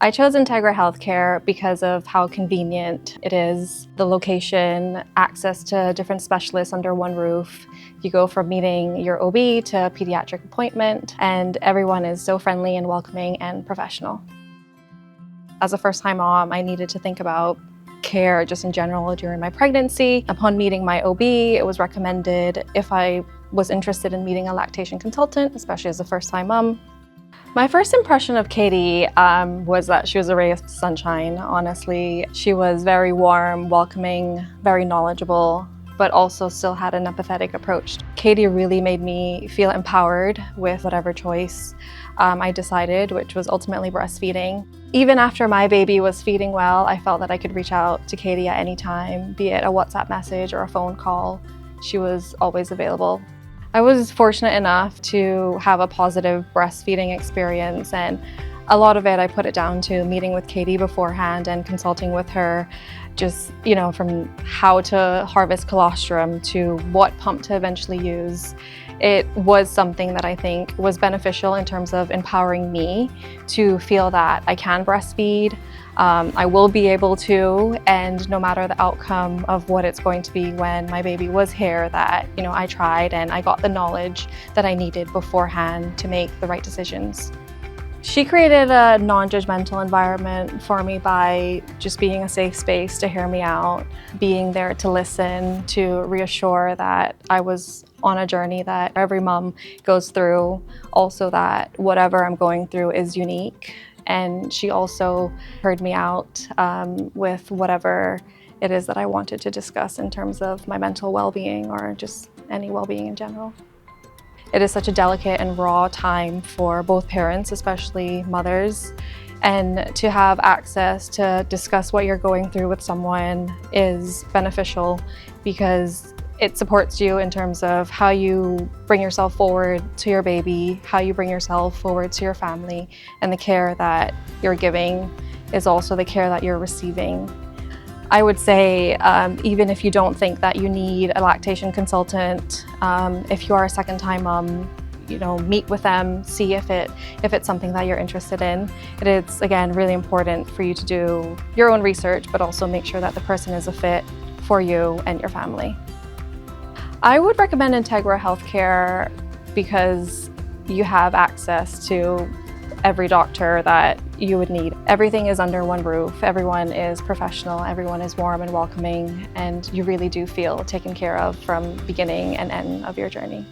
I chose Integra Healthcare because of how convenient it is, the location, access to different specialists under one roof. You go from meeting your OB to a pediatric appointment, and everyone is so friendly and welcoming and professional. As a first-time mom, I needed to think about care just in general during my pregnancy. Upon meeting my OB, it was recommended if I was interested in meeting a lactation consultant, especially as a first-time mom. My first impression of Katy was that she was a ray of sunshine, honestly. She was very warm, welcoming, very knowledgeable, but also still had an empathetic approach. Katy really made me feel empowered with whatever choice I decided, which was ultimately breastfeeding. Even after my baby was feeding well, I felt that I could reach out to Katy at any time, be it a WhatsApp message or a phone call. She was always available. I was fortunate enough to have a positive breastfeeding experience, and a lot of it I put it down to meeting with Katy beforehand and consulting with her, just, from how to harvest colostrum to what pump to eventually use. It was something that I think was beneficial in terms of empowering me to feel that I can breastfeed, I will be able to, and no matter the outcome of what it's going to be when my baby was here, that I tried and I got the knowledge that I needed beforehand to make the right decisions. She created a non-judgmental environment for me by just being a safe space to hear me out, being there to listen, to reassure that I was on a journey that every mom goes through, also that whatever I'm going through is unique. And she also heard me out with whatever it is that I wanted to discuss in terms of my mental well-being or just any well-being in general. It is such a delicate and raw time for both parents, especially mothers, and to have access to discuss what you're going through with someone is beneficial because it supports you in terms of how you bring yourself forward to your baby, how you bring yourself forward to your family, and the care that you're giving is also the care that you're receiving. I would say even if you don't think that you need a lactation consultant, if you are a second-time mom, meet with them, see if it's something that you're interested in. It is, again, really important for you to do your own research, but also make sure that the person is a fit for you and your family. I would recommend Integra Healthcare because you have access to every doctor that you would need. Everything is under one roof, everyone is professional, everyone is warm and welcoming, and you really do feel taken care of from beginning and end of your journey.